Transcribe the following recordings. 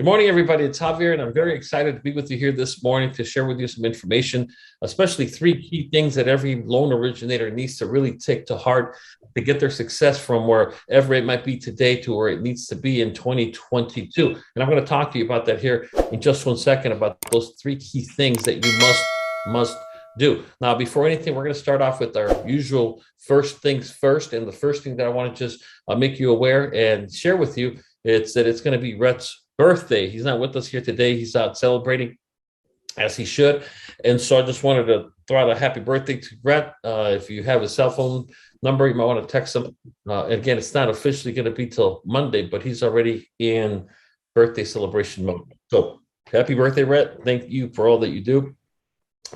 Good morning, everybody. It's Javier, and I'm very excited to be with you here this morning to share with you some information, especially three key things that every loan originator needs to really take to heart to get their success from wherever it might be today to where it needs to be in 2022. And I'm going to talk to you about that here in just 1 second about those three key things that you must do. Now, before anything, we're going to start off with our usual first things first. And the first thing that I want to just make you aware and share with you is that it's going to be Rhett's birthday. He's not with us here today. He's out celebrating as he should. And so I just wanted to throw out a happy birthday to Rhett. If you have his cell phone number, you might want to text him. Again, it's not officially going to be till Monday, but he's already in birthday celebration mode. So happy birthday, Rhett. Thank you for all that you do.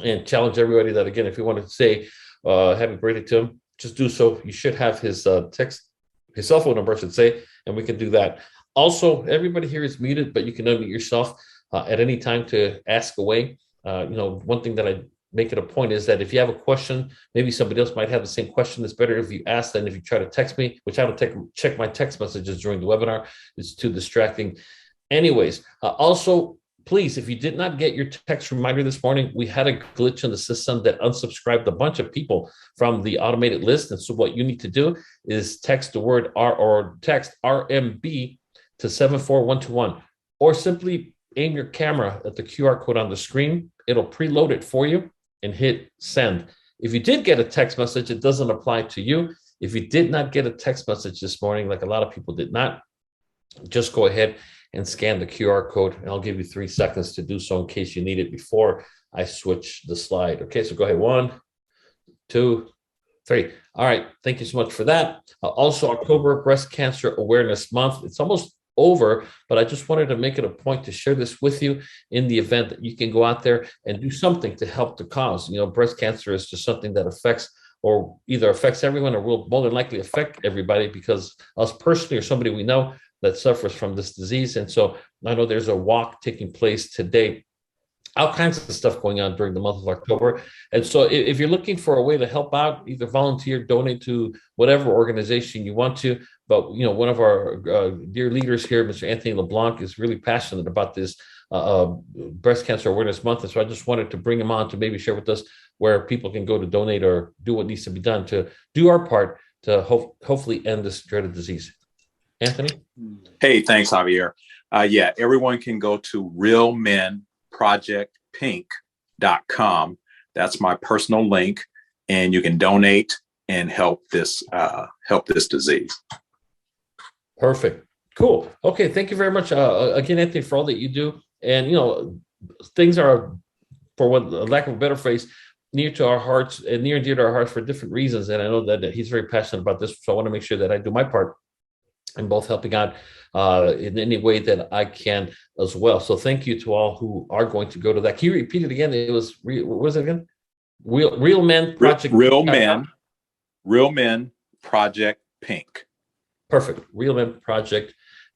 And challenge everybody that, again, if you want to say happy birthday to him, just do so. You should have his cell phone number, I should say, and we can do that. Also, everybody here is muted, but you can unmute yourself at any time to ask away. One thing that I make it a point is that if you have a question, maybe somebody else might have the same question. It's better if you ask than if you try to text me, which I don't check my text messages during the webinar. It's too distracting. Anyways, also, please, if you did not get your text reminder this morning, we had a glitch in the system that unsubscribed a bunch of people from the automated list. And so what you need to do is text the word text RMB to 74121, or simply aim your camera at the QR code on the screen. It'll preload it for you and hit send. If you did get a text message, it doesn't apply to you. If you did not get a text message this morning, like a lot of people did not, just go ahead and scan the QR code, and I'll give you 3 seconds to do so in case you need it before I switch the slide. Okay, so go ahead. 1, 2, 3. All right, thank you so much for that. Also, October Breast Cancer Awareness Month. It's almost over, but I just wanted to make it a point to share this with you in the event that you can go out there and do something to help the cause. Breast cancer is just something that affects everyone, or will more than likely affect everybody, because us personally or somebody we know that suffers from this disease. And so I know there's a walk taking place today, all kinds of stuff going on during the month of October. And so if you're looking for a way to help out, either volunteer, donate to whatever organization you want to. But, one of our dear leaders here, Mr. Anthony LeBlanc, is really passionate about this Breast Cancer Awareness Month. And so I just wanted to bring him on to maybe share with us where people can go to donate or do what needs to be done to do our part to hopefully end this dreaded disease. Anthony? Hey, thanks, Javier. Everyone can go to realmenprojectpink.com. That's my personal link, and you can donate and help this disease. Perfect. Cool. Okay. Thank you very much again, Anthony, for all that you do. And, things are, for lack of a better phrase, near to our hearts and near and dear to our hearts for different reasons. And I know that he's very passionate about this. So I want to make sure that I do my part in both helping out in any way that I can as well. So thank you to all who are going to go to that. Can you repeat it again? It was, what was it again? Real Men Project. Real Men Project Pink. Perfect. Real Men Project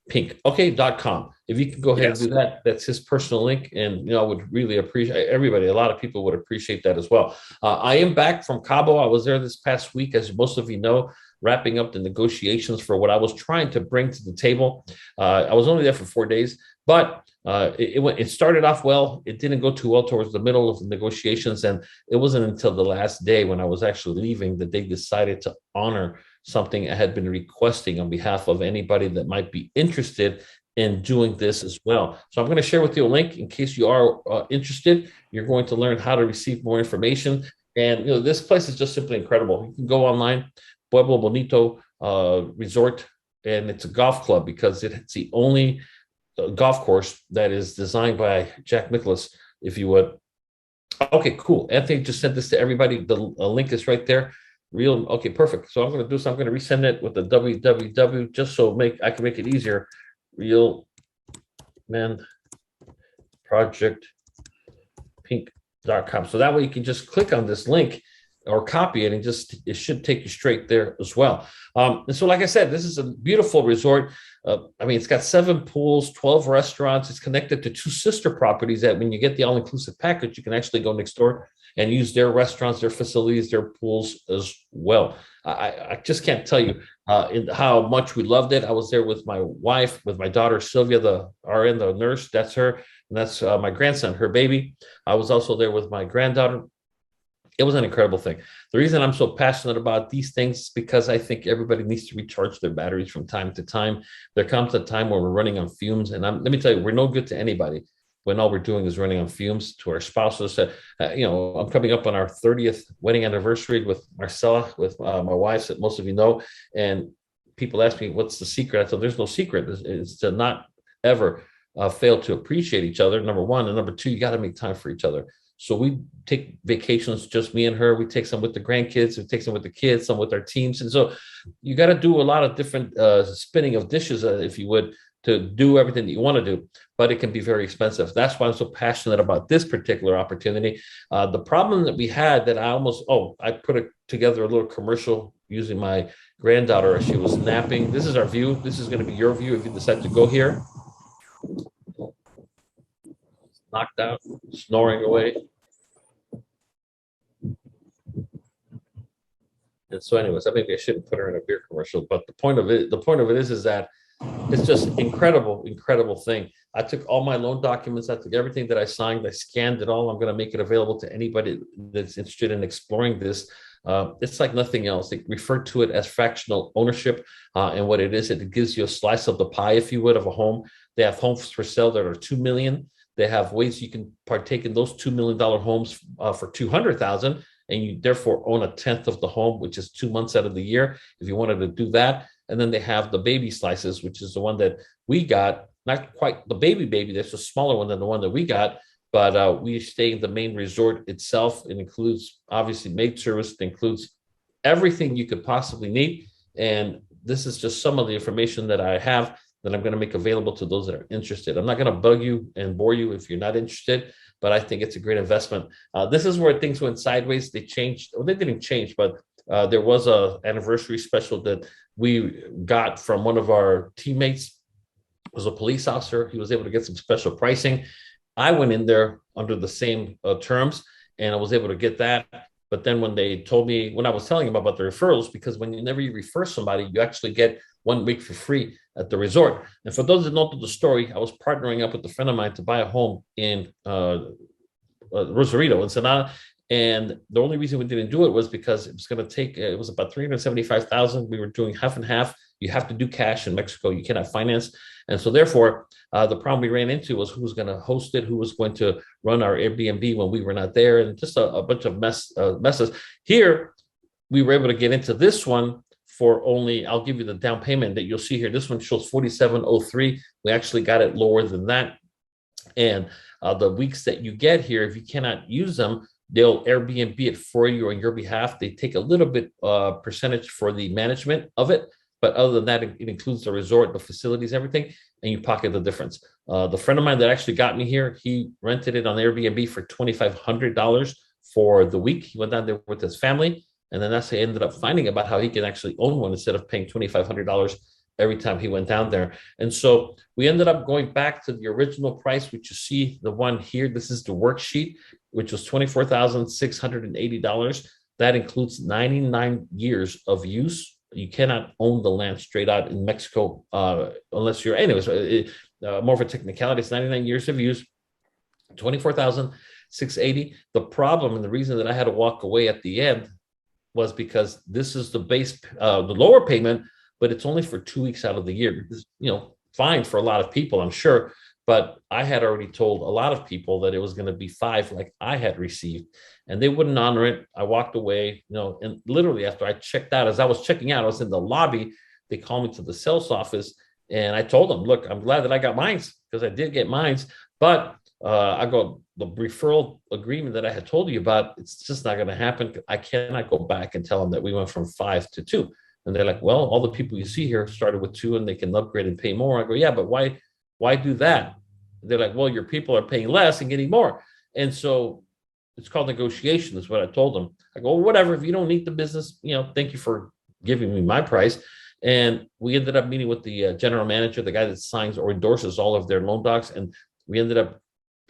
Pink. Okay, .com. If you can go ahead and do that, that's his personal link. And, I would really appreciate everybody. A lot of people would appreciate that as well. I am back from Cabo. I was there this past week, as most of you know, wrapping up the negotiations for what I was trying to bring to the table. I was only there for 4 days, but it started off well. It didn't go too well towards the middle of the negotiations. And it wasn't until the last day when I was actually leaving that they decided to honor something I had been requesting on behalf of anybody that might be interested in doing this as well. So I'm going to share with you a link in case you are interested. You're going to learn how to receive more information. And, this place is just simply incredible. You can go online, Pueblo Bonito Resort, and it's a golf club because it's the only golf course that is designed by Jack Nicklaus, if you would. Okay, cool. Anthony just sent this to everybody. The link is right there. Okay, perfect. So I'm going to do so. I'm going to resend it with the www just so I can make it easier. Real Men Project Pink.com. So that way you can just click on this link or copy it, and it should take you straight there as well. And so, like I said, this is a beautiful resort. It's got 7 pools, 12 restaurants. It's connected to 2 sister properties that when you get the all-inclusive package, you can actually go next door and use their restaurants, their facilities, their pools as well. I just can't tell you in how much we loved it. I was there with my wife, with my daughter Sylvia, the RN, the nurse. That's her, and that's my grandson, her baby. I was also there with my granddaughter. It was an incredible thing. The reason I'm so passionate about these things is because I think everybody needs to recharge their batteries from time to time. There comes a time where we're running on fumes, and let me tell you, we're no good to anybody when all we're doing is running on fumes. To our spouses. I'm coming up on our 30th wedding anniversary with Marcella, with my wife, that most of you know. And people ask me, what's the secret? I said, there's no secret. It's to not ever fail to appreciate each other, number one. And number two, you got to make time for each other. So we take vacations, just me and her. We take some with the grandkids, we take some with the kids, some with our teams. And so you got to do a lot of different spinning of dishes, if you would, to do everything that you want to do, but it can be very expensive. That's why I'm so passionate about this particular opportunity. The problem that we had that I put together a little commercial using my granddaughter as she was napping. This is our view. This is going to be your view if you decide to go here. Knocked out, snoring away. And so anyways, I maybe I shouldn't put her in a beer commercial, but the point of it is that it's just incredible thing. I took all my loan documents, I took everything that I signed, I scanned it all. I'm going to make it available to anybody that's interested in exploring this. It's like nothing else. They refer to it as fractional ownership. And what it is, it gives you a slice of the pie, if you would, of a home. They have homes for sale that are $2 million. They have ways you can partake in those $2 million homes for $200,000, and you therefore own a tenth of the home, which is 2 months out of the year, if you wanted to do that. And then they have the baby slices, which is the one that we got, not quite the baby, that's a smaller one than the one that we got, but we stay in the main resort itself. It includes, obviously, maid service. It includes everything you could possibly need. And this is just some of the information that I have that I'm going to make available to those that are interested. I'm not going to bug you and bore you if you're not interested, but I think it's a great investment. This is where things went sideways. They changed. Well, they didn't change, but there was a anniversary special that we got from one of our teammates. It was a police officer. He was able to get some special pricing. I went in there under the same terms, and I was able to get that. But then when I was telling him about the referrals, because whenever you refer somebody, you actually get 1 week for free at the resort. And for those that don't know the story, I was partnering up with a friend of mine to buy a home in Rosarito, Ensenada. And the only reason we didn't do it was because it was about $375,000. We were doing half and half. You have to do cash in Mexico. You cannot finance. And so therefore, the problem we ran into was who was going to host it, who was going to run our Airbnb when we were not there, and just a bunch of messes. Here, we were able to get into this one for only, I'll give you the down payment that you'll see here. This one shows $4,703. We actually got it lower than that. And the weeks that you get here, if you cannot use them, they'll Airbnb it for you on your behalf. They take a little bit percentage for the management of it. But other than that, it includes the resort, the facilities, everything, and you pocket the difference. The friend of mine that actually got me here, he rented it on Airbnb for $2,500 for the week. He went down there with his family, and then that's how he ended up finding about how he can actually own one instead of paying $2,500 every time he went down there. And so we ended up going back to the original price, which you see the one here. This is the worksheet, which was $24,680. That includes 99 years of use. You cannot own the land straight out in Mexico unless you're, anyways, more of a technicality. It's 99 years of use, $24,680. The problem and the reason that I had to walk away at the end was because this is the base, the lower payment, but it's only for 2 weeks out of the year. This, fine for a lot of people, I'm sure. But I had already told a lot of people that it was going to be 5 like I had received, and they wouldn't honor it. I walked away, and literally after I checked out, as I was checking out, I was in the lobby. They called me to the sales office, and I told them, look, I'm glad that I got mines, because I did get mines. But I go, the referral agreement that I had told you about, it's just not going to happen. I cannot go back and tell them that we went from 5 to 2. And they're like, well, all the people you see here started with 2 and they can upgrade and pay more. I go, yeah, but why do that? They're like, well, your people are paying less and getting more. And so it's called negotiation, is what I told them. I go, well, whatever, if you don't need the business, thank you for giving me my price. And we ended up meeting with the general manager, the guy that signs or endorses all of their loan docs. And we ended up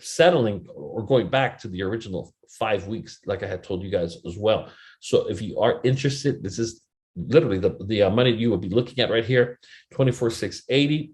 settling or going back to the original 5 weeks, like I had told you guys as well. So if you are interested, this is literally the money you will be looking at right here, 24,680.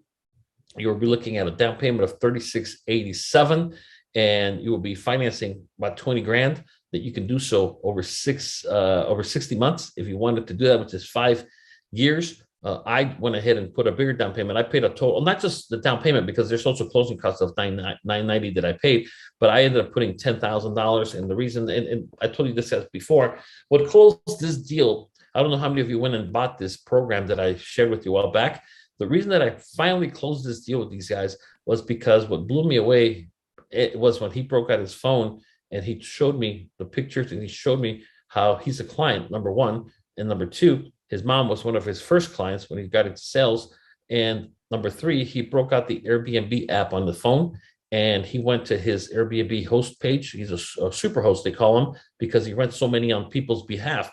You will be looking at a down payment of 3687, and you will be financing about 20 grand that you can do so over 60 months if you wanted to do that, which is 5 years. I went ahead and put a bigger down payment. I paid a total, not just the down payment, because there's also closing costs of $990 that I paid, but I ended up putting $10,000. And the reason, and I told you this before, what closed this deal, I don't know how many of you went and bought this program that I shared with you a while back. The reason that I finally closed this deal with these guys was because what blew me away, it was when he broke out his phone and he showed me the pictures and he showed me how he's a client, number one, and number two, his mom was one of his first clients when he got into sales. And number three, he broke out the Airbnb app on the phone and he went to his Airbnb host page. He's a super host, they call him, because he rents so many on people's behalf.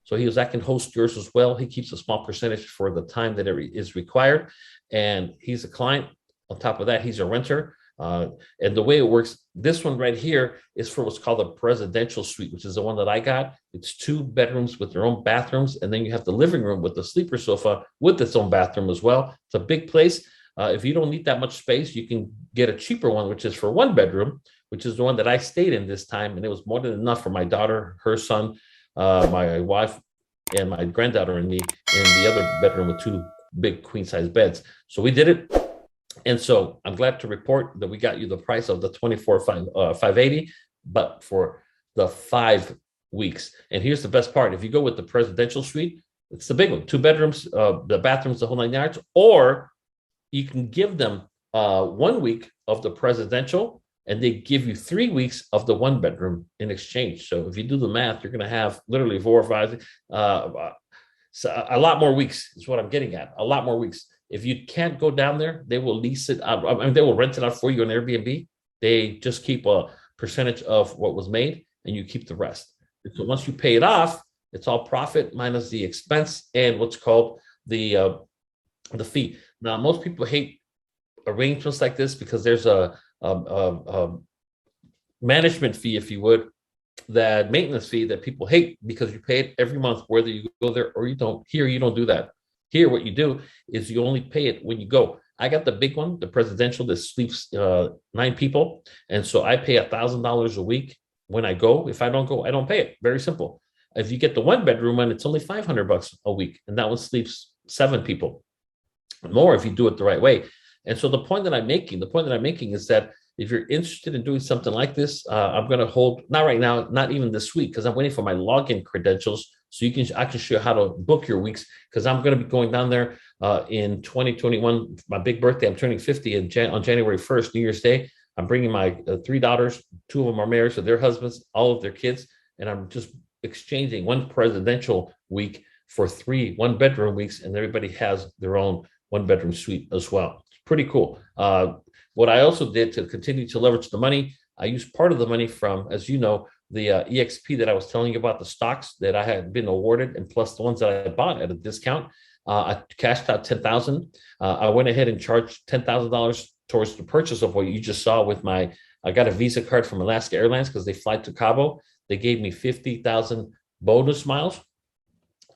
So he was, I can host yours as well. He keeps a small percentage for the time that it is required. And he's a client. On top of that, he's a renter. And the way it works, this one right here is for what's called a presidential suite, which is the one that I got. It's 2 bedrooms with their own bathrooms. And then you have the living room with the sleeper sofa with its own bathroom as well. It's a big place. If you don't need that much space, you can get a cheaper one, which is for 1 bedroom, which is the one that I stayed in this time. And it was more than enough for my daughter, her son, my wife, and my granddaughter and me in the other bedroom with 2 big queen size beds. So we did it. And so I'm glad to report that we got you the price of the 24,580, but for the 5 weeks. And here's the best part. If you go with the presidential suite, it's the big one, 2 bedrooms, the bathrooms, the whole 9 yards, or you can give them 1 week of the presidential and they give you 3 weeks of the 1 bedroom in exchange. So if you do the math, you're going to have literally 4 or 5, so a lot more weeks is what I'm getting at, a lot more weeks. If you can't go down there, they will lease it out. I mean, they will rent it out for you on Airbnb. They just keep a percentage of what was made and you keep the rest. So once you pay it off, it's all profit minus the expense and what's called the fee. Now, most people hate arrangements like this because there's a management fee, if you would, that maintenance fee that people hate because you pay it every month, whether you go there or you don't. Here, you don't do that. Here, what you do is you only pay it when you go. I got the big one, the presidential, that sleeps 9 people. And so I pay $1,000 a week when I go. If I don't go, I don't pay it. Very simple. If you get the 1 bedroom one, it's only $500 a week. And that one sleeps 7 people. More if you do it the right way. And so the point that I'm making is that if you're interested in doing something like this, I'm going to hold, not right now, not even this week, because I'm waiting for my login credentials. So I can show you how to book your weeks, because I'm going to be going down there in 2021, my big birthday. I'm turning 50 on January 1st, New Year's Day. I'm bringing my 3 daughters. 2 of them are married to their husbands, all of their kids. And I'm just exchanging 1 presidential week for 3 1-bedroom weeks. And everybody has their own 1-bedroom suite as well. It's pretty cool. What I also did to continue to leverage the money, I used part of the money from, as you know, the EXP that I was telling you about, the stocks that I had been awarded, and plus the ones that I bought at a discount. I cashed out $10,000. I went ahead and charged $10,000 towards the purchase of what you just saw with I got a Visa card from Alaska Airlines because they fly to Cabo. They gave me 50,000 bonus miles.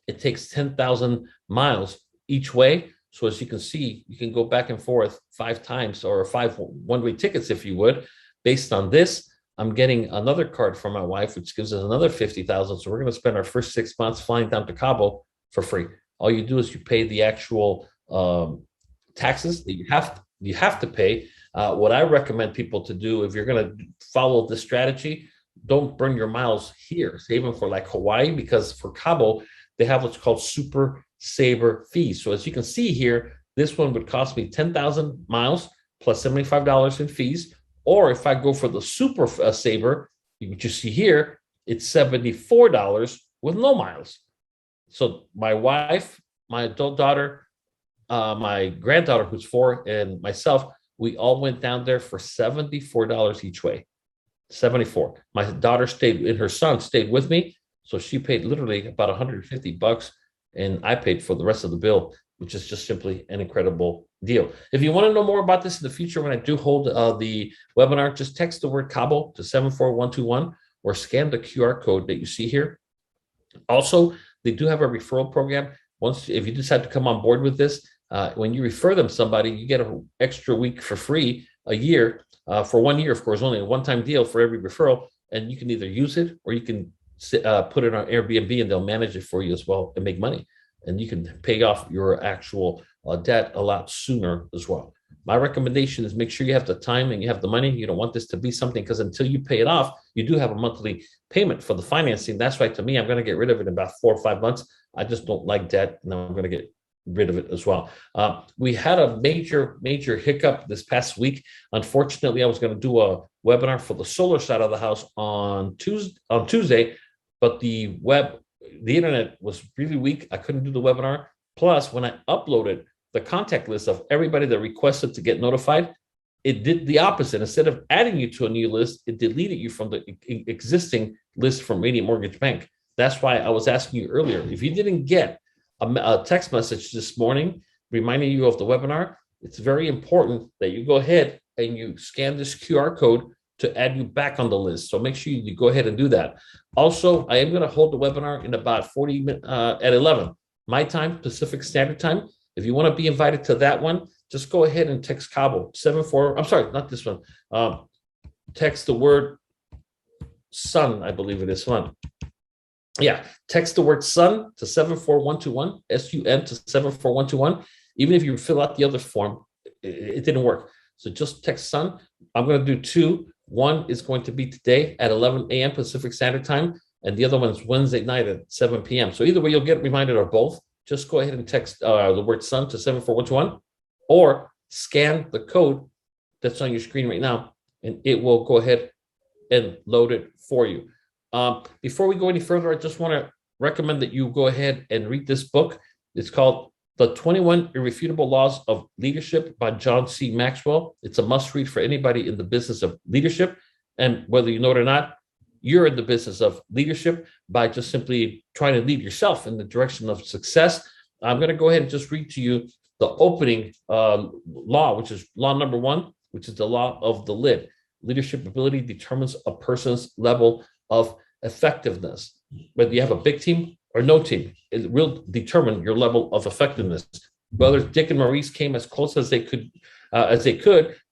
It takes 10,000 miles each way. So as you can see, you can go back and forth 5 times, or 5 one-way tickets, if you would. Based on this, I'm getting another card from my wife, which gives us another 50,000. So we're going to spend our first 6 months flying down to Cabo for free. All you do is you pay the actual taxes that you have to pay. What I recommend people to do, if you're going to follow this strategy, don't burn your miles here. Save them for like Hawaii, because for Cabo, they have what's called Super Saver fees. So as you can see here, this one would cost me 10,000 miles plus $75 in fees. Or if I go for the Super Saver, which you see here, it's $74 with no miles. So my wife, my adult daughter, my granddaughter, who's 4, and myself, we all went down there for $74 each way. 74. My daughter stayed, and her son stayed with me. So she paid literally about $150, and I paid for the rest of the bill, which is just simply an incredible deal. If you want to know more about this in the future, when I do hold the webinar, just text the word Cabo to 74121 or scan the QR code that you see here. Also, they do have a referral program. once, if you decide to come on board with this, when you refer them somebody, you get an extra week for free a year, for 1 year, of course, only a one-time deal for every referral. And you can either use it or you can put it on Airbnb and they'll manage it for you as well and make money. And you can pay off your actual debt a lot sooner as well. My recommendation is make sure you have the time and you have the money. You don't want this to be something, because until you pay it off, you do have a monthly payment for the financing. That's why, to me, I'm going to get rid of it in about 4 or 5 months. I just don't like debt, and I'm going to get rid of it as well. We had a major hiccup this past week. Unfortunately, I was going to do a webinar for the solar side of the house on Tuesday, but the internet was really weak. I couldn't do the webinar. Plus, when I uploaded the contact list of everybody that requested to get notified, it did the opposite. Instead of adding you to a new list, it deleted you from the existing list from Radiant Mortgage Bank. That's why I was asking you earlier, if you didn't get a text message this morning reminding you of the webinar, it's very important that you go ahead and you scan this QR code to add you back on the list. So make sure you go ahead and do that. Also, I am going to hold the webinar in about 40 minutes at 11 my time, Pacific Standard Time. If you want to be invited to that one, just go ahead and text Cabo 74. I'm sorry, not this one. Text the word son, I believe it is. Son. Yeah, text the word son to 74121, SUN to 74121. Even if you fill out the other form, it didn't work. So just text son. I'm going to do 2. One is going to be today at 11 a.m. Pacific Standard Time, and the other one is Wednesday night at 7 p.m. So either way, you'll get reminded of both. Just go ahead and text the word son to 74121, or scan the code that's on your screen right now, and it will go ahead and load it for you. Before we go any further, I just want to recommend that you go ahead and read this book. It's called The 21 Irrefutable Laws of Leadership by John C. Maxwell. It's a must read for anybody in the business of leadership. And whether you know it or not, you're in the business of leadership by just simply trying to lead yourself in the direction of success. I'm going to go ahead and just read to you the opening law, which is law number 1, which is the law of the lid. Leadership ability determines a person's level of effectiveness. Whether you have a big team or no team, it will determine your level of effectiveness. Brothers Dick and Maurice came as close as they could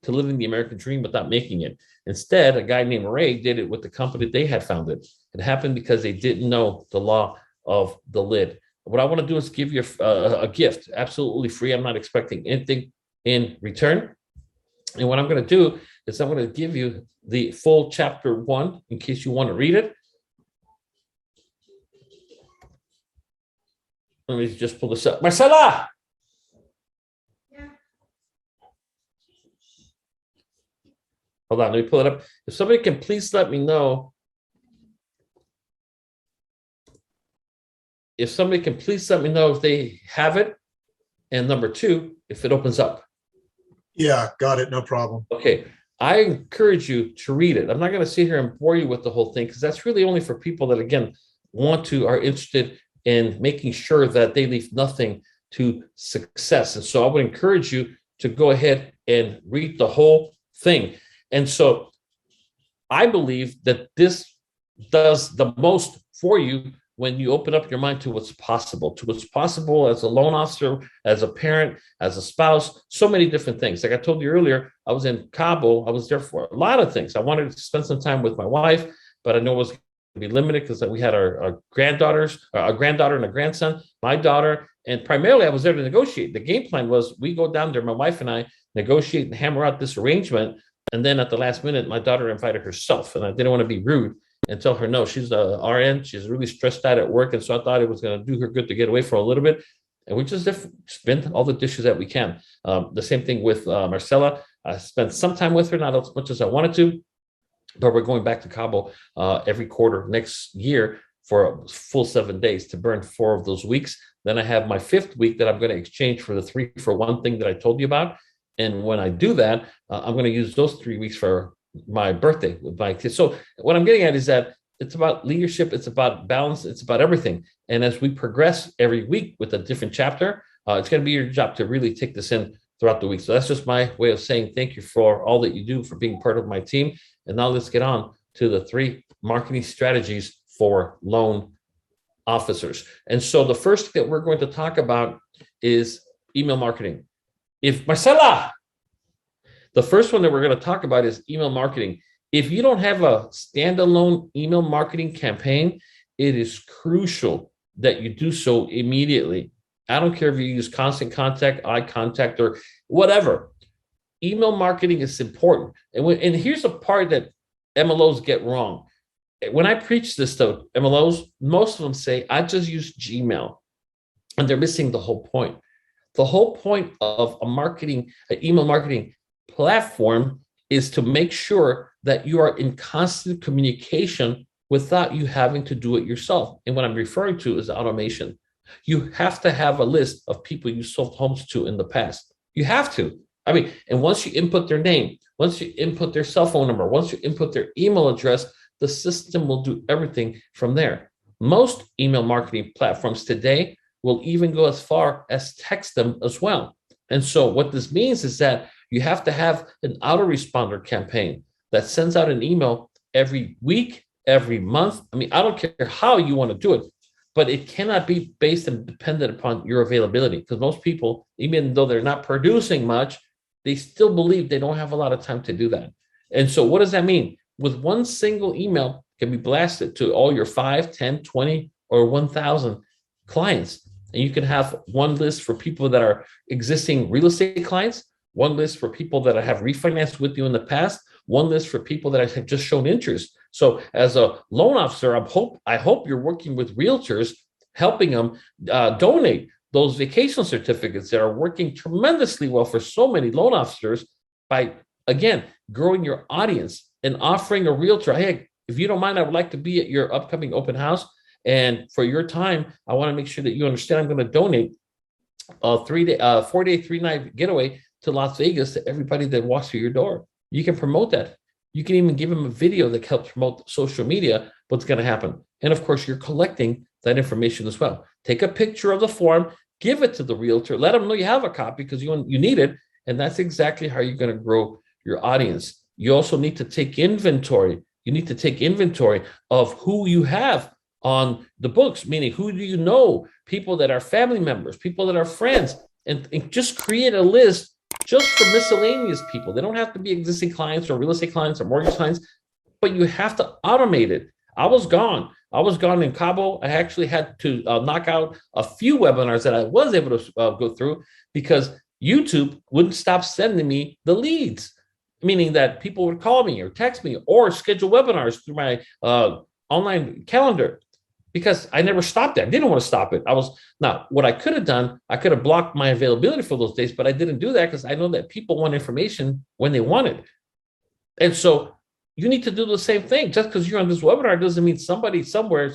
to living the American dream without making it. Instead, a guy named Ray did it with the company they had founded. It happened because they didn't know the law of the lid. What I want to do is give you a gift, absolutely free. I'm not expecting anything in return. And what I'm going to do is I'm going to give you the full chapter 1 in case you want to read it. Let me just pull this up. Marcela! Yeah. Hold on, let me pull it up. If somebody can please let me know. If somebody can please let me know if they have it. And number 2, if it opens up. Yeah, got it. No problem. Okay. I encourage you to read it. I'm not going to sit here and bore you with the whole thing, because that's really only for people that, again, are interested in making sure that they leave nothing to success. And so I would encourage you to go ahead and read the whole thing. And so I believe that this does the most for you when you open up your mind to what's possible as a loan officer, as a parent, as a spouse, so many different things. Like I told you earlier, I was in Cabo. I was there for a lot of things. I wanted to spend some time with my wife, but I know it was going to be limited because we had our granddaughters, a granddaughter and a grandson, my daughter, and primarily I was there to negotiate. The game plan was we go down there, my wife and I negotiate and hammer out this arrangement. And then at the last minute, my daughter invited herself, and I didn't want to be rude and tell her no. She's a RN. She's really stressed out at work, and so I thought it was going to do her good to get away for a little bit. And we just spent all the dishes that we can. The same thing with Marcela. I spent some time with her, not as much as I wanted to, but we're going back to Cabo every quarter next year for a full 7 days to burn 4 of those weeks. Then I have my 5th week that I'm going to exchange for the 3-for-1 thing that I told you about. And when I do that, I'm going to use those 3 weeks for my birthday with my kids. So what I'm getting at is that it's about leadership, it's about balance, it's about everything. And as we progress every week with a different chapter, it's going to be your job to really take this in throughout the week. So that's just my way of saying thank you for all that you do, for being part of my team. And now let's get on to the 3 marketing strategies for loan officers. And so the first thing that we're going to talk about is email marketing. If Marcela, the first one that we're going to talk about is email marketing. If you don't have a standalone email marketing campaign, it is crucial that you do so immediately. I don't care if you use constant contact, eye contact, or whatever. Email marketing is important. And here's the part that MLOs get wrong. When I preach this to MLOs, most of them say, I just use Gmail. And they're missing the whole point. The whole point of an email marketing platform is to make sure that you are in constant communication without you having to do it yourself. And what I'm referring to is automation. You have to have a list of people you sold homes to in the past. You have to. I mean, and once you input their name, once you input their cell phone number, once you input their email address, the system will do everything from there. Most email marketing platforms today will even go as far as text them as well. And so what this means is that you have to have an autoresponder campaign that sends out an email every week, every month. I mean, I don't care how you want to do it, but it cannot be based and dependent upon your availability, because most people, even though they're not producing much, they still believe they don't have a lot of time to do that. And so what does that mean? With one single email can be blasted to all your 5, 10, 20, or 1,000 clients. And you can have one list for people that are existing real estate clients, one list for people that have refinanced with you in the past, one list for people that have just shown interest. So as a loan officer, I hope you're working with realtors, helping them donate those vacation certificates that are working tremendously well for so many loan officers by, again, growing your audience and offering a realtor, hey, if you don't mind, I would like to be at your upcoming open house. And for your time, I want to make sure that you understand I'm going to donate a 4-day, 3-night getaway to Las Vegas to everybody that walks through your door. You can promote that. You can even give them a video that helps promote social media, what's going to happen. And of course, you're collecting that information as well. Take a picture of the form, give it to the realtor, let them know you have a copy because you need it. And that's exactly how you're going to grow your audience. You also need to take inventory. You need to take inventory of who you have on the books, meaning who do you know, people that are family members, people that are friends, and just create a list just for miscellaneous people. They don't have to be existing clients or real estate clients or mortgage clients, but you have to automate it. I was gone in Cabo. I actually had to knock out a few webinars that I was able to go through because YouTube wouldn't stop sending me the leads, meaning that people would call me or text me or schedule webinars through my online calendar because I never stopped it. I didn't want to stop it. Now, what I could have done, I could have blocked my availability for those days, but I didn't do that because I know that people want information when they want it. And so you need to do the same thing. Just because you're on this webinar doesn't mean somebody somewhere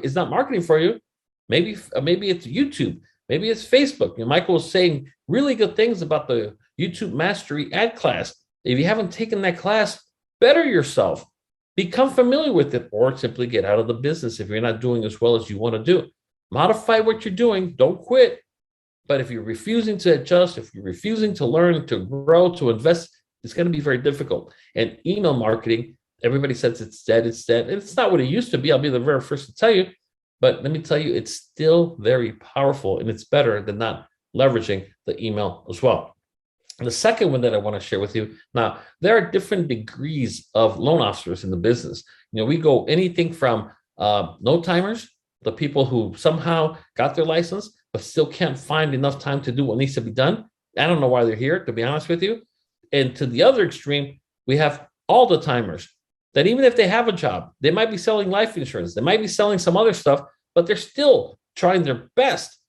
is not marketing for you. Maybe it's YouTube. Maybe it's Facebook. Michael was saying really good things about the YouTube Mastery ad class. If you haven't taken that class, better yourself. Become familiar with it, or simply get out of the business if you're not doing as well as you want to do. Modify what you're doing. Don't quit. But if you're refusing to adjust, if you're refusing to learn, to grow, to invest, it's going to be very difficult. And email marketing, everybody says it's dead. It's dead. And it's not what it used to be. I'll be the very first to tell you. But let me tell you, it's still very powerful, and it's better than not leveraging the email as well. The second one that I want to share with you, now, there are different degrees of loan officers in the business. We go anything from no timers, the people who somehow got their license, but still can't find enough time to do what needs to be done. I don't know why they're here, to be honest with you. And to the other extreme, we have all the timers that even if they have a job, they might be selling life insurance, they might be selling some other stuff, but they're still trying their best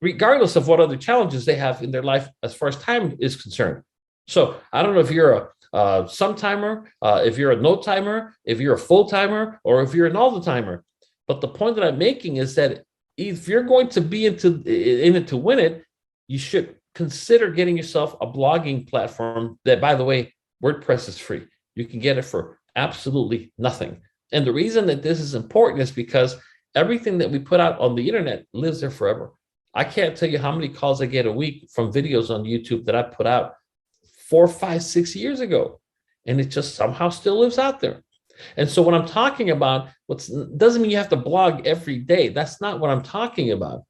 regardless of what other challenges they have in their life as far as time is concerned. So I don't know if you're a some-timer, if you're a no-timer, if you're a full-timer, or if you're an all-the-timer. But the point that I'm making is that if you're going to be in it to win it, you should consider getting yourself a blogging platform that, by the way, WordPress is free. You can get it for absolutely nothing. And the reason that this is important is because everything that we put out on the internet lives there forever. I can't tell you how many calls I get a week from videos on YouTube that I put out 4, 5, 6 years ago, and it just somehow still lives out there. And so what I'm talking about, doesn't mean you have to blog every day. That's not what I'm talking about.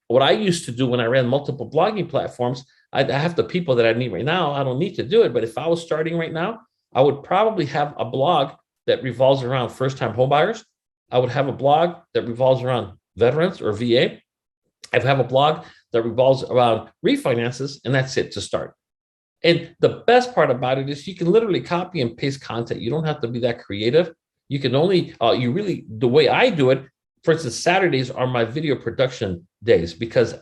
What I used to do when I ran multiple blogging platforms, I have the people that I need right now. I don't need to do it. But if I was starting right now, I would probably have a blog that revolves around first-time homebuyers. I would have a blog that revolves around veterans or VA. I'd have a blog that revolves around refinances, and that's it to start. And the best part about it is you can literally copy and paste content. You don't have to be that creative. You can only, the way I do it, for instance, Saturdays are my video production days because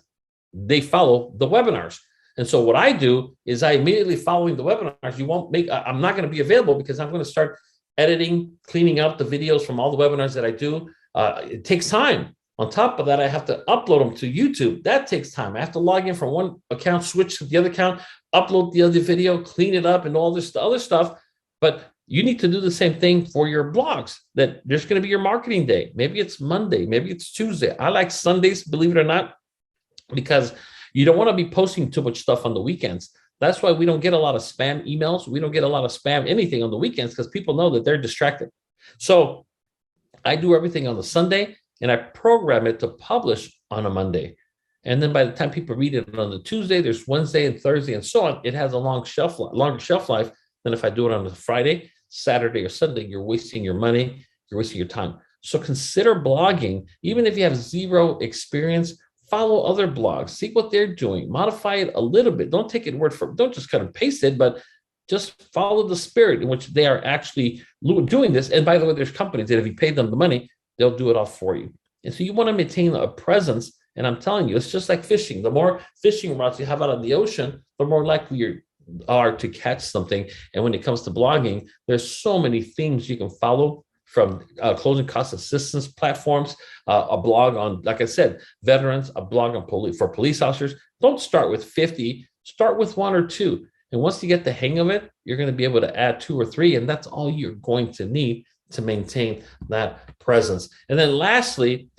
they follow the webinars. And so what I do is I immediately following the webinars, I'm not going to be available because I'm going to start editing, cleaning up the videos from all the webinars that I do. It takes time. On top of that, I have to upload them to YouTube. That takes time. I have to log in from one account, switch to the other account, upload the other video, clean it up, and all this other stuff. But you need to do the same thing for your blogs. That there's going to be your marketing day. Maybe it's Monday. Maybe it's Tuesday. I like Sundays, believe it or not, because you don't want to be posting too much stuff on the weekends. That's why we don't get a lot of spam emails. We don't get a lot of spam anything on the weekends because people know that they're distracted. So I do everything on the Sunday, and I program it to publish on a Monday. And then by the time people read it on the Tuesday, there's Wednesday and Thursday and so on. It has a longer shelf life than if I do it on a Friday, Saturday, or Sunday. You're wasting your money. You're wasting your time. So consider blogging. Even if you have zero experience, follow other blogs. See what they're doing. Modify it a little bit. Don't take it word for, don't just kind of paste it, but just follow the spirit in which they are actually doing this. And by the way, there's companies that if you pay them the money, they'll do it all for you. And so you want to maintain a presence. And I'm telling you, it's just like fishing. The more fishing rods you have out on the ocean, the more likely you are to catch something. And when it comes to blogging, there's so many things you can follow, from closing cost assistance platforms, a blog on, like I said, veterans, a blog on for police officers. Don't start with 50, start with 1 or 2. And once you get the hang of it, you're going to be able to add 2 or 3. And that's all you're going to need to maintain that presence. And then lastly,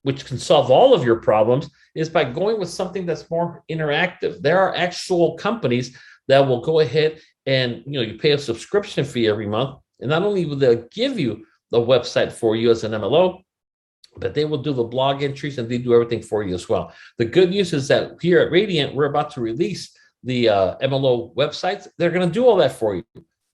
which can solve all of your problems, is by going with something that's more interactive. There are actual companies that will go ahead and, you pay a subscription fee every month. And not only will they give you the website for you as an MLO, but they will do the blog entries and they do everything for you as well. The good news is that here at Radiant, we're about to release the MLO websites. They're going to do all that for you.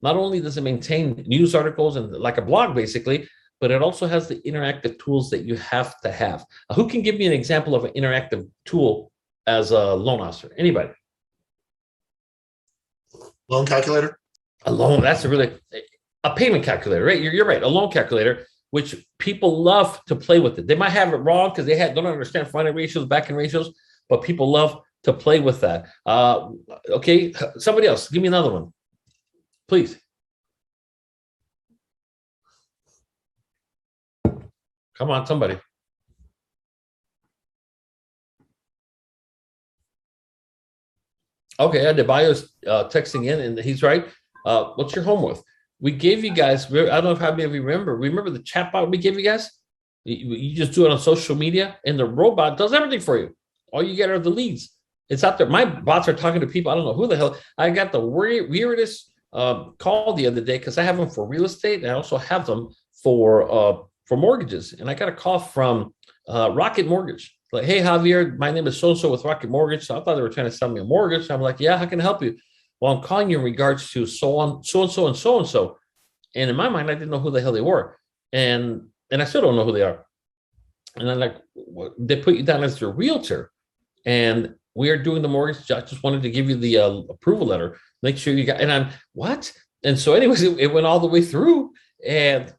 Not only does it maintain news articles and like a blog, basically, but it also has the interactive tools that you have to have. Who can give me an example of an interactive tool as a loan officer? Anybody? Loan calculator? A loan, that's a payment calculator, right? You're right, a loan calculator, which people love to play with it. They might have it wrong because they don't understand front end ratios, back end ratios, but people love to play with that. Okay, somebody else, give me another one, please. Come on, somebody. Okay, Adebayo's texting in, and he's right. What's your homework? We gave you guys, I don't know how many of you remember the chatbot we gave you guys? You just do it on social media, and the robot does everything for you. All you get are the leads. It's out there. My bots are talking to people. I don't know who the hell. I got the weirdest call the other day because I have them for real estate, and I also have them for mortgages. And I got a call from Rocket Mortgage. Like, hey, Javier, my name is so-and-so with Rocket Mortgage. So I thought they were trying to sell me a mortgage. I'm like, yeah, how can I help you? Well, I'm calling you in regards to so-and-so and so-and-so. And in my mind, I didn't know who the hell they were. And I still don't know who they are. And I'm like, they put you down as their realtor. And we are doing the mortgage. I just wanted to give you the approval letter. Make sure you got, and I'm, what? And so anyways, it went all the way through. And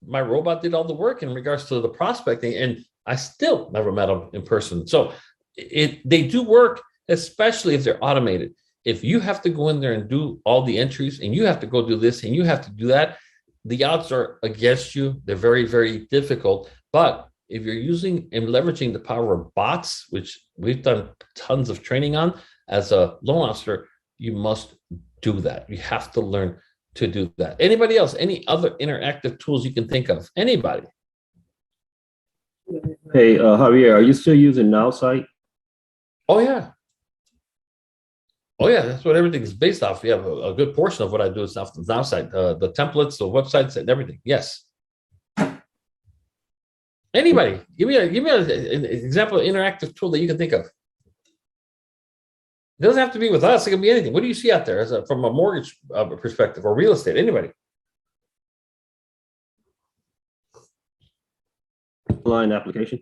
my robot did all the work in regards to the prospecting. And I still never met them in person. So they do work, especially if they're automated. If you have to go in there and do all the entries and you have to go do this and you have to do that, the odds are against you. They're very, very difficult. But if you're using and leveraging the power of bots, which we've done tons of training on as a loan officer, you must do that. You have to learn to do that. Anybody else? Any other interactive tools you can think of? Anybody? Hey, Javier, are you still using NowSite? Oh, yeah. Oh yeah, that's what everything is based off. You have a good portion of what I do is off the outside, the templates, the websites, and everything. Yes. Anybody, give me an example of interactive tool that you can think of. It doesn't have to be with us. It can be anything. What do you see out there from a mortgage perspective or real estate? Anybody? Line application.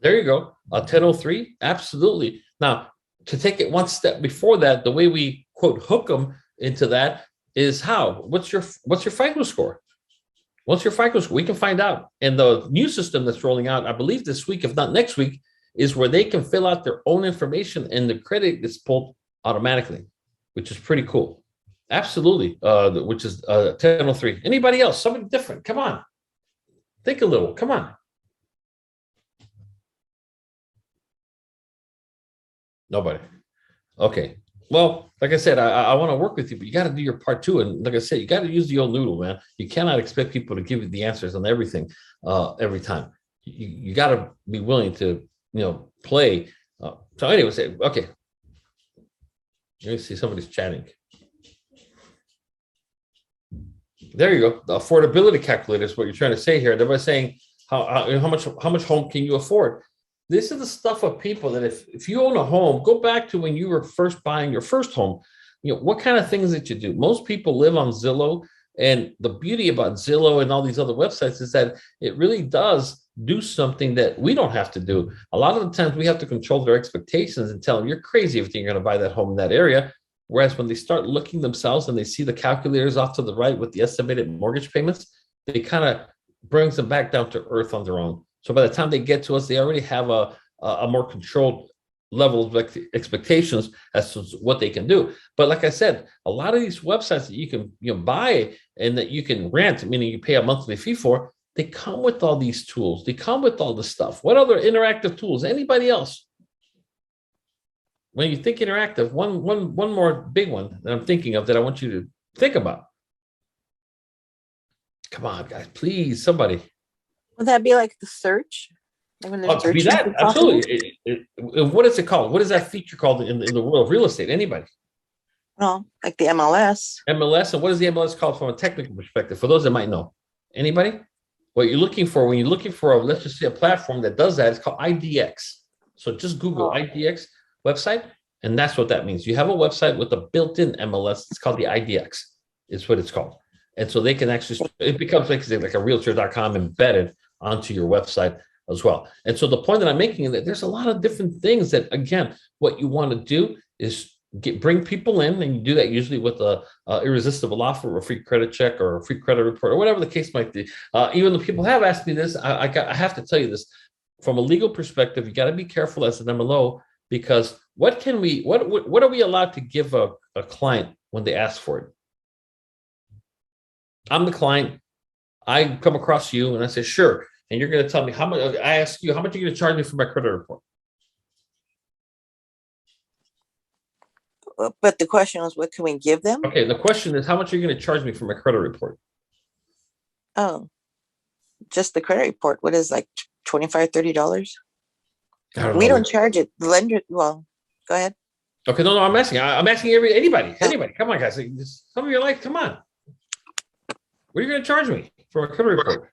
There you go. 1003. Absolutely. Now, to take it one step before that, the way we quote hook them into that is how? What's your FICO score? What's your FICO score? We can find out. And the new system that's rolling out, I believe this week, if not next week, is where they can fill out their own information and the credit gets pulled automatically, which is pretty cool. Absolutely. Which is 1003. Anybody else? Somebody different? Come on. Think a little. Come on. Nobody. Okay. Well, like I said, I want to work with you, but you got to do your part too. And like I said, you got to use the old noodle, man. You cannot expect people to give you the answers on everything every time. You got to be willing to, play. So anyway, okay. Let me see, somebody's chatting. There you go. The affordability calculator is what you're trying to say here. They're saying how much home can you afford? This is the stuff of people that if you own a home, go back to when you were first buying your first home. What kind of things that you do? Most people live on Zillow, and the beauty about Zillow and all these other websites is that it really does do something that we don't have to do. A lot of the times we have to control their expectations and tell them you're crazy if you think you're going to buy that home in that area. Whereas when they start looking themselves and they see the calculators off to the right with the estimated mortgage payments, they kind of brings them back down to earth on their own. So by the time they get to us, they already have a more controlled level of expectations as to what they can do. But like I said, a lot of these websites that you can buy and that you can rent, meaning you pay a monthly fee for, they come with all these tools. They come with all this stuff. What other interactive tools? Anybody else? When you think interactive, one more big one that I'm thinking of that I want you to think about. Come on, guys, please, somebody. Would that be like the search? Like when Oh, to be that, absolutely. What is it called? What is that feature called in the world of real estate? Anybody? Well, like the MLS. MLS, and what is the MLS called from a technical perspective? For those that might know. Anybody? What you're looking for when you're looking for, let's just say a platform that does that, it's called IDX. So just Google IDX website, and that's what that means. You have a website with a built-in MLS. It's called the IDX. Is what it's called. And so they can actually, it becomes like a realtor.com embedded onto your website as well. And so the point that I'm making is that there's a lot of different things that, again, what you want to do is bring people in, and you do that usually with a irresistible offer or a free credit check or a free credit report or whatever the case might be. Even though people have asked me this, I have to tell you this from a legal perspective. You got to be careful as an MLO, because what are we allowed to give a client when they ask for it? I'm the client. I come across you and I say, sure. And you're going to tell me how much. I ask you, how much are you going to charge me for my credit report? But the question was, what can we give them? Okay, the question is, how much are you going to charge me for my credit report? Oh, just the credit report. What is like $25, $30? We don't charge it. The lender, well, go ahead. Okay, no, I'm asking. I'm asking anybody. Come on, guys. Some of you are like, come on. What are you going to charge me for a credit report?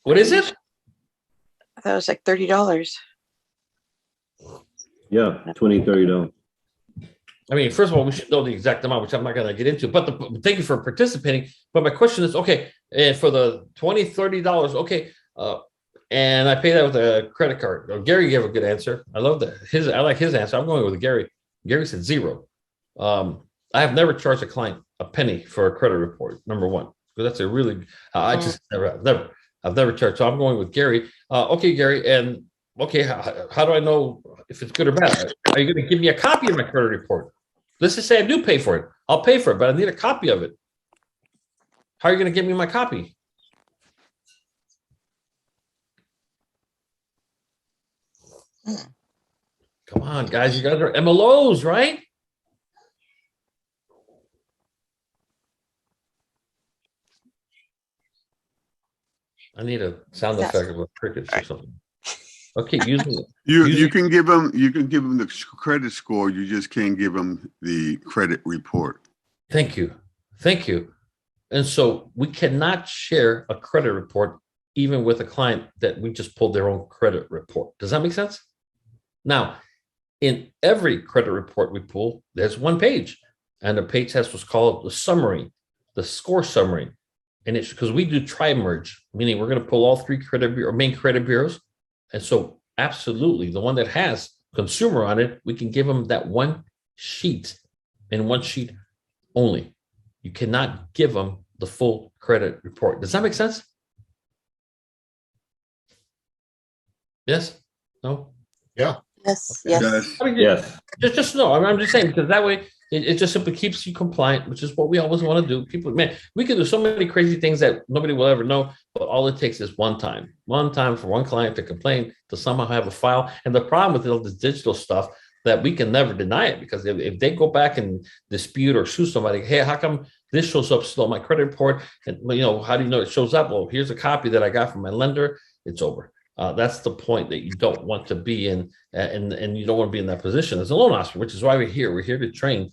What is it? I thought it was like $30. Yeah, $20, $30. I mean, first of all, we should know the exact amount, which I'm not going to get into. But thank you for participating. But my question is, okay, for the $20, $30, okay, and I pay that with a credit card. Gary gave a good answer. I love that. I like his answer. I'm going with Gary. Gary said 0. I have never charged a client a penny for a credit report. Number one, because that's a really. I've never charged. So I'm going with Gary. Okay, Gary, and okay, how do I know if it's good or bad? Are you going to give me a copy of my credit report? Let's just say I do pay for it. I'll pay for it, but I need a copy of it. How are you going to give me my copy? Come on, guys. You guys are MLOs, right? I need a sound effect of a cricket or something. Okay, using You can give them the credit score. You just can't give them the credit report. Thank you. Thank you. And so we cannot share a credit report even with a client that we just pulled their own credit report. Does that make sense? Now, in every credit report we pull, there's one page, and the page has what's called the summary, the score summary. And it's because we do tri-merge, meaning we're going to pull all three main credit bureaus. And so absolutely, the one that has consumer on it, we can give them that one sheet and one sheet only. You cannot give them the full credit report. Does that make sense? Yes? No? Yeah. Yes, Okay. yes. I mean, Yes. just no. I'm just saying, because that way it just simply keeps you compliant, which is what we always want to do. People, man, we can do so many crazy things that nobody will ever know, but all it takes is one time for one client to complain, to somehow have a file. And the problem with all this digital stuff, that we can never deny it, because if they go back and dispute or sue somebody, hey, how come this shows up slow, my credit report? And how do you know it shows up? Well, here's a copy that I got from my lender. It's over. That's the point that you don't want to be in, and you don't want to be in that position as a loan officer, which is why we're here. We're here to train,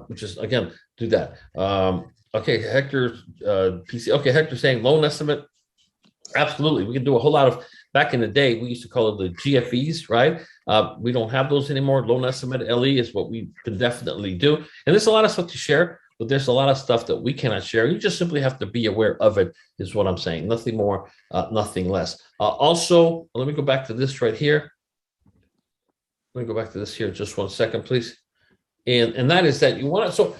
which is, again, do that. Okay, Hector, PC. Okay, Hector saying loan estimate. Absolutely. We can do a whole lot of, back in the day, we used to call it the GFEs, right? We don't have those anymore. Loan estimate LE is what we can definitely do. And there's a lot of stuff to share, but there's a lot of stuff that we cannot share. You just simply have to be aware of it, is what I'm saying. Nothing more, nothing less. Also, let me go back to this right here. Let me go back to this here just 1 second, please. And that is that you want to, so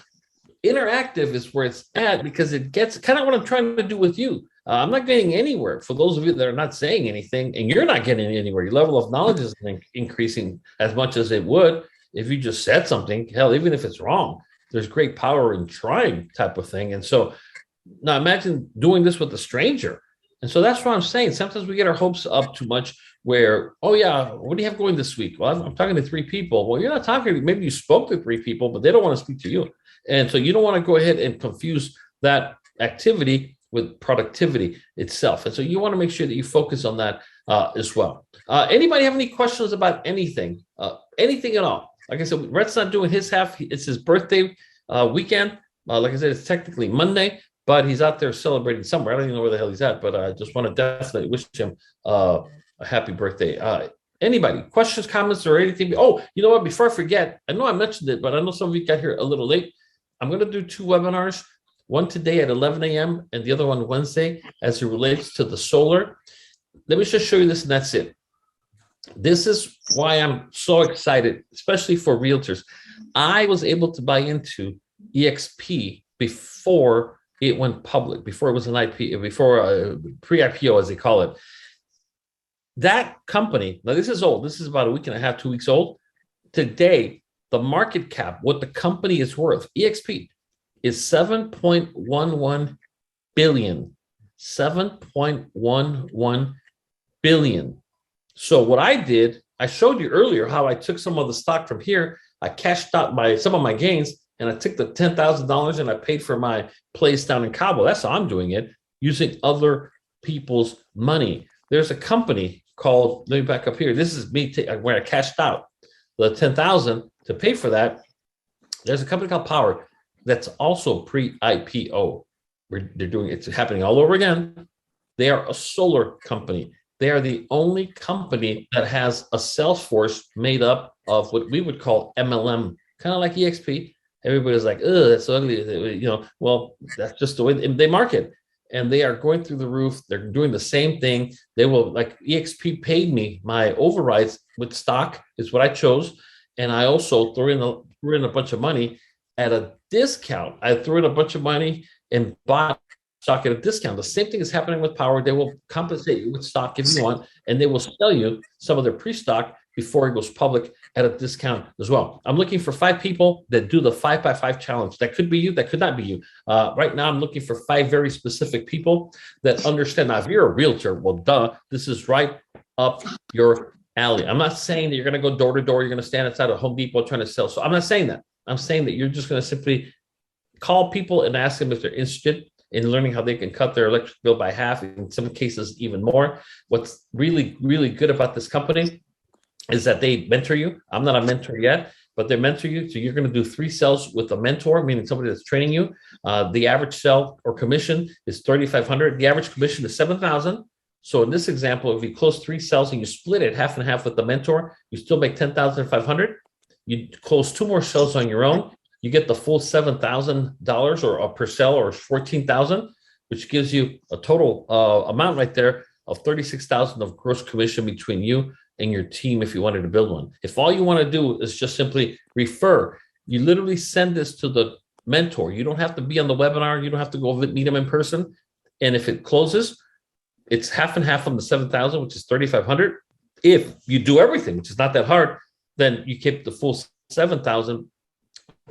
interactive is where it's at, because it gets kind of what I'm trying to do with you. I'm not getting anywhere. For those of you that are not saying anything, and you're not getting anywhere, your level of knowledge isn't increasing as much as it would if you just said something. Hell, even if it's wrong, there's great power in trying, type of thing. And so now imagine doing this with a stranger. And so that's what I'm saying. Sometimes we get our hopes up too much, where, oh yeah, what do you have going this week? Well, I'm talking to 3 people. Well, you're not talking, maybe you spoke to 3 people, but they don't want to speak to you. And so you don't want to go ahead and confuse that activity with productivity itself. And so you want to make sure that you focus on that as well. Anybody have any questions about anything? Anything at all? Like I said, Rhett's not doing his half. It's his birthday weekend. Like I said, it's technically Monday, but he's out there celebrating somewhere. I don't even know where the hell he's at, but I just want to definitely wish him a happy birthday. Anybody, questions, comments, or anything? Oh, you know what? Before I forget, I know I mentioned it, but I know some of you got here a little late. I'm going to do 2 webinars, one today at 11 a.m. and the other one Wednesday, as it relates to the solar. Let me just show you this, and that's it. This is why I'm so excited, especially for realtors. I was able to buy into EXP before it went public, before it was an IP, before pre-IPO, as they call it. That company, now this is old. This is about a week and a half, 2 weeks old. Today, the market cap, what the company is worth, EXP, is 7.11 billion. 7.11 billion. So what I did, I showed you earlier how I took some of the stock from here. I cashed out some of my gains, and I took the $10,000 and I paid for my place down in Cabo. That's how I'm doing it, using other people's money. There's a company called, let me back up here. This is me where I cashed out the $10,000 to pay for that. There's a company called POWUR that's also pre-IPO. They're doing, it's happening all over again. They are a solar company. They are the only company that has a sales force made up of what we would call MLM, kind of like EXP. Everybody's like, oh, that's ugly. Well, that's just the way they market. And they are going through the roof. They're doing the same thing. They will, like EXP paid me my overrides with stock, is what I chose. And I also threw in a bunch of money at a discount. I threw in a bunch of money and bought stock at a discount. The same thing is happening with POWUR. They will compensate you with stock if you want, and they will sell you some of their pre-stock before it goes public at a discount as well. I'm looking for 5 people that do the 5x5 challenge. That could be you, that could not be you. Right now, I'm looking for 5 very specific people that understand. Now, if you're a realtor, well, duh, this is right up your alley. I'm not saying that you're going to go door to door. You're going to stand outside of Home Depot trying to sell. So I'm not saying that. I'm saying that you're just going to simply call people and ask them if they're interested. in learning how they can cut their electric bill by half, in some cases even more. What's really, really good about this company is that they mentor you. I'm not a mentor yet, but they mentor you. So you're going to do 3 sales with a mentor, meaning somebody that's training you. The average sell or commission is $3,500. The average commission is $7,000. So in this example, if you close 3 sales and you split it half and half with the mentor, you still make $10,500. You close 2 more sales on your own, you get the full $7,000 or per sell, or $14,000, which gives you a total amount right there of $36,000 of gross commission between you and your team if you wanted to build one. If all you want to do is just simply refer, you literally send this to the mentor. You don't have to be on the webinar. You don't have to go meet them in person. And if it closes, it's half and half on the 7,000, which is 3,500. If you do everything, which is not that hard, then you keep the full 7,000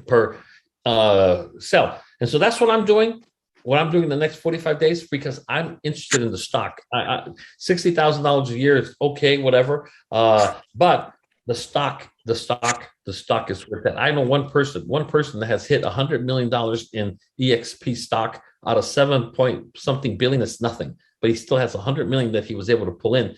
per sell. And so that's what I'm doing. What I'm doing in the next 45 days, because I'm interested in the stock. $60,000 a year is okay, whatever. But the stock is worth that. I know one person that has hit $100 million in EXP stock out of 7 point something billion. It's nothing, but he still has 100 million that he was able to pull in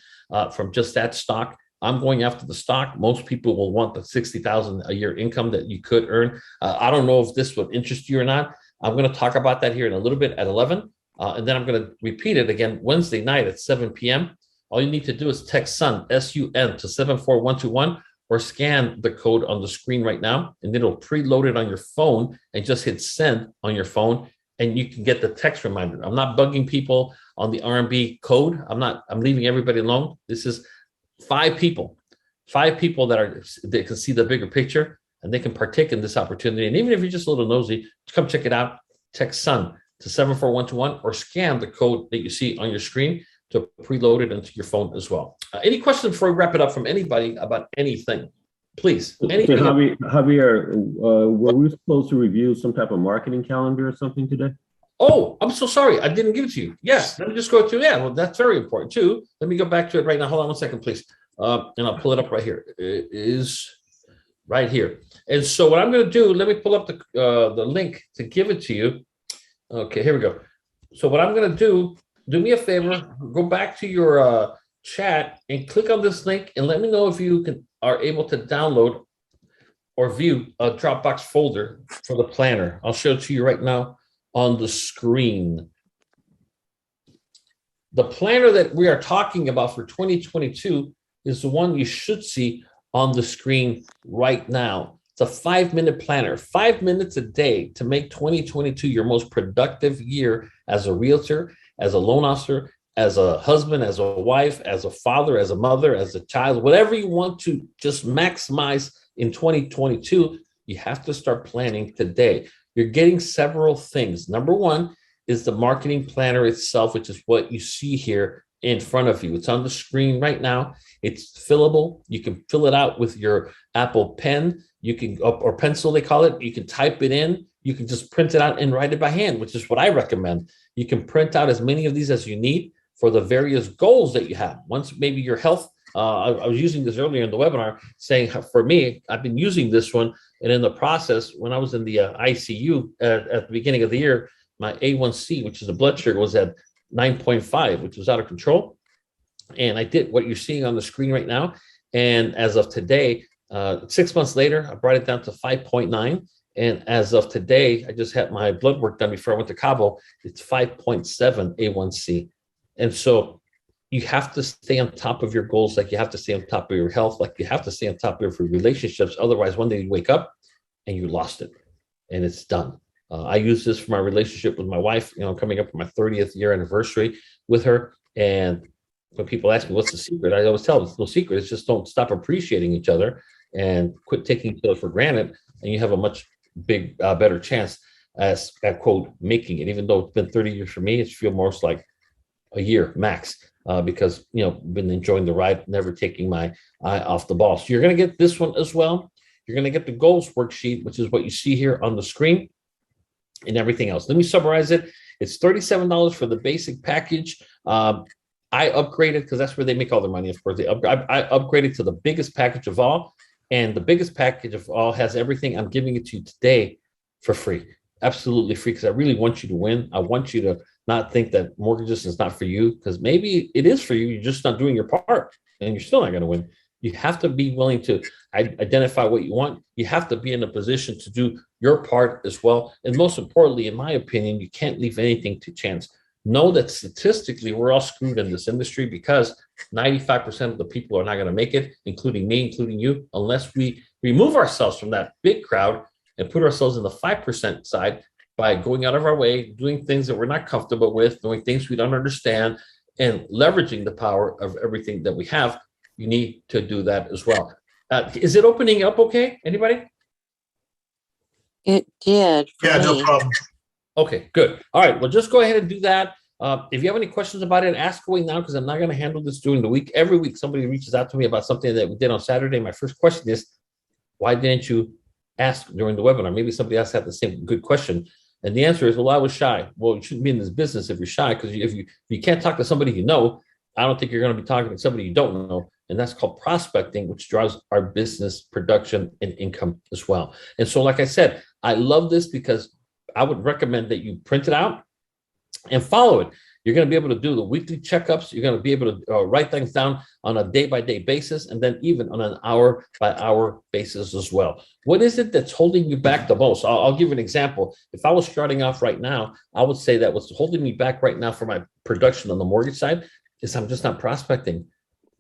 from just that stock. I'm going after the stock. Most people will want the 60,000 a year income that you could earn. I don't know if this would interest you or not. I'm going to talk about that here in a little bit at 11. And then I'm going to repeat it again Wednesday night at 7 p.m. All you need to do is text SUN, S-U-N, to 74121, or scan the code on the screen right now, and it'll preload it on your phone, and just hit send on your phone, and you can get the text reminder. I'm not bugging people on the RMB code. I'm leaving everybody alone. This is 5 people that can see the bigger picture, and they can partake in this opportunity. And even if you're just a little nosy, come check it out. Text SUN to 74121, or scan the code that you see on your screen to preload it into your phone as well. Any questions before we wrap it up from anybody about anything? Please. Anything? Javier, were we supposed to review some type of marketing calendar or something today? Oh, I'm so sorry. I didn't give it to you. Yes, let me just go through. Yeah, well, that's very important too. Let me go back to it right now. Hold on one second, please. And I'll pull it up right here. It is right here. And so what I'm going to do, let me pull up the link to give it to you. Okay, here we go. So what I'm going to do me a favor, go back to your chat and click on this link, and let me know if you are able to download or view a Dropbox folder for the planner. I'll show it to you right now on the screen. The planner that we are talking about for 2022 is the one you should see on the screen right now. It's a 5-minute planner, 5 minutes a day to make 2022 your most productive year as a realtor, as a loan officer, as a husband, as a wife, as a father, as a mother, as a child, whatever you want to just maximize in 2022, you have to start planning today. You're getting several things. Number one is the marketing planner itself, which is what you see here in front of you. It's on the screen right now. It's fillable. You can fill it out with your Apple Pen. You can, or pencil, they call it. You can type it in. You can just print it out and write it by hand, which is what I recommend. You can print out as many of these as you need for the various goals that you have. Once maybe your health, I was using this earlier in the webinar, saying for me, I've been using this one. And in the process, when I was in the ICU at the beginning of the year, my A1C, which is the blood sugar, was at 9.5, which was out of control. And I did what you're seeing on the screen right now. And as of today, 6 months later, I brought it down to 5.9. And as of today, I just had my blood work done before I went to Cabo. It's 5.7 A1C. And so you have to stay on top of your goals, like you have to stay on top of your health, like you have to stay on top of your relationships. Otherwise, one day you wake up and you lost it and it's done. I use this for my relationship with my wife, coming up for my 30th year anniversary with her. And when people ask me, what's the secret? I always tell them, it's no secret. It's just don't stop appreciating each other and quit taking each other for granted. And you have a much better chance at, quote, making it. Even though it's been 30 years for me, it feels more like a year max because, been enjoying the ride, never taking my eye off the ball. So you're going to get this one as well. You're going to get the goals worksheet, which is what you see here on the screen, and everything else. Let me summarize it. It's $37 for the basic package. I upgraded because that's where they make all their money, of course. I upgraded to the biggest package of all, and the biggest package of all has everything. I'm giving it to you today for free. absolutely free, because I really want you to win. I want you to not think that mortgages is not for you, because maybe it is for you. You're just not doing your part, and you're still not going to win. You have to be willing to identify what you want. You have to be in a position to do your part as well. And most importantly, in my opinion, you can't leave anything to chance. Know that statistically, we're all screwed in this industry, because 95% of the people are not going to make it, including me, including you, unless we remove ourselves from that big crowd and put ourselves in the 5% side by going out of our way, doing things that we're not comfortable with, doing things we don't understand, and leveraging the power of everything that we have. You need to do that as well. Is it opening up okay? Anybody? It did. For Yeah, no me. problem. Okay, good. All right, well, just go ahead and do that. If you have any questions about it, ask away now, because I'm not going to handle this during the week. Every week, somebody reaches out to me about something that we did on Saturday. My first question is, why didn't you ask during the webinar? Maybe somebody else had the same good question. And the answer is, well, I was shy. Well, you shouldn't be in this business if you're shy, because if you can't talk to somebody you know, I don't think you're going to be talking to somebody you don't know. And that's called prospecting, which drives our business production and income as well. And so, like I said, I love this because I would recommend that you print it out and follow it. You're going to be able to do the weekly checkups. You're going to be able to write things down on a day-by-day basis, and then even on an hour-by-hour basis as well. What is it that's holding you back the most? I'll give you an example. If I was starting off right now, I would say that what's holding me back right now for my production on the mortgage side is I'm just not prospecting.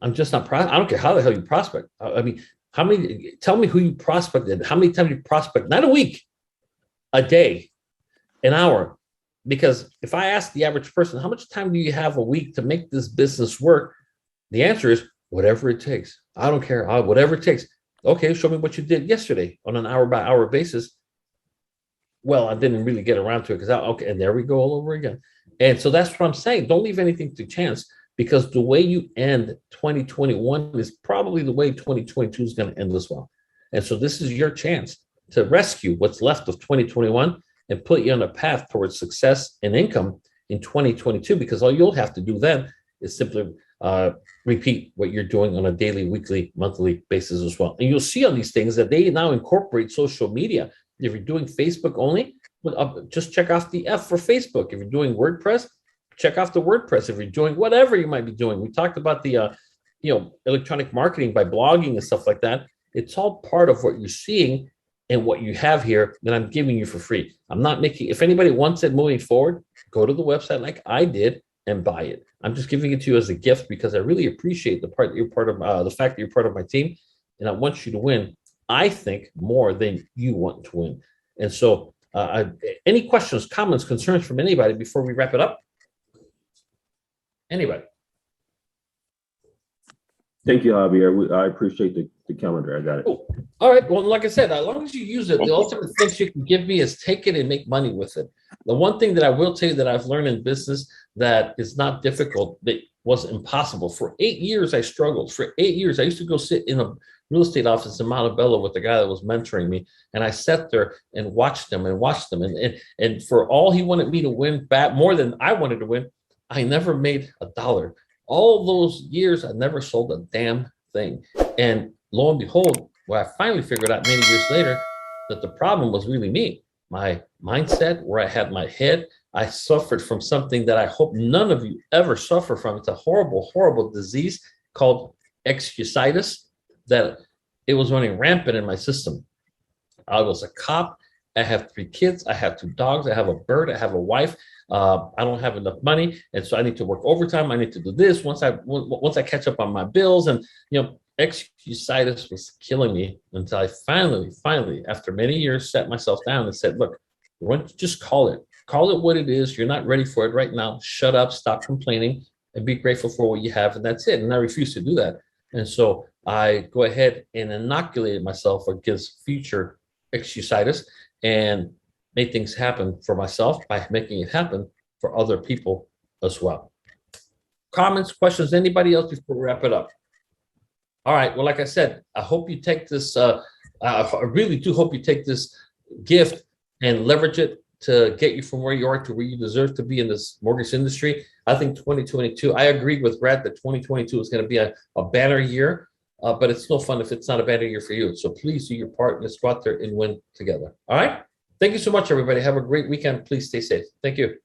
I don't care how the hell you prospect. I mean, tell me who you prospected, how many times you prospect, not a week, a day, an hour. Because if I ask the average person, how much time do you have a week to make this business work? The answer is whatever it takes. I don't care, whatever it takes. Okay, show me what you did yesterday on an hour by hour basis. Well, I didn't really get around to it, because okay, and there we go all over again. And so that's what I'm saying. Don't leave anything to chance, because the way you end 2021 is probably the way 2022 is going to end as well. And so this is your chance to rescue what's left of 2021 and put you on a path towards success and income in 2022, because all you'll have to do then is simply repeat what you're doing on a daily, weekly, monthly basis as well. And you'll see on these things that they now incorporate social media. If you're doing Facebook only, just check off the F for Facebook. If you're doing WordPress, check off the WordPress. If you're doing whatever you might be doing, we talked about the electronic marketing by blogging and stuff like that. It's all part of what you're seeing and what you have here that I'm giving you for free. I'm not making, if anybody wants it moving forward, go to the website like I did and buy it. I'm just giving it to you as a gift, because I really appreciate the fact that you're part of my team, and I want you to win. I think more than you want to win. And so, any questions, comments, concerns from anybody before we wrap it up? Anybody? Thank you, Javier. I appreciate the calendar. I got it. Cool. All right. Well, like I said, as long as you use it, the ultimate things you can give me is take it and make money with it. The one thing that I will tell you that I've learned in business that is not difficult, that was impossible. For 8 years, I struggled. For 8 years, I used to go sit in a real estate office in Montebello with the guy that was mentoring me. And I sat there and watched him. And for all he wanted me to win back, more than I wanted to win, I never made $1. All those years, I never sold a damn thing. And lo and behold, well, I finally figured out many years later that the problem was really me. My mindset, where I had my head, I suffered from something that I hope none of you ever suffer from. It's a horrible, horrible disease called excusitis, that it was running rampant in my system. I was a cop. I have 3 kids. I have 2 dogs. I have a bird. I have a wife. I don't have enough money, and so I need to work overtime. I need to do this once I catch up on my bills. And excusitis was killing me until I finally, after many years, sat myself down and said, "Look, why don't you just call it what it is? You're not ready for it right now. Shut up, stop complaining, and be grateful for what you have." And that's it. And I refuse to do that. And so I go ahead and inoculated myself against future excusitis and made things happen for myself by making it happen for other people as well. Comments, questions, anybody else before we wrap it up? All right, well, like I said, I hope you take this, I really do hope you take this gift and leverage it to get you from where you are to where you deserve to be in this mortgage industry. I think 2022, I agree with Brad that 2022 is going to be a banner year, but it's no fun if it's not a banner year for you. So please do your part. Let's go out there and win together. All right? Thank you so much, everybody. Have a great weekend. Please stay safe. Thank you.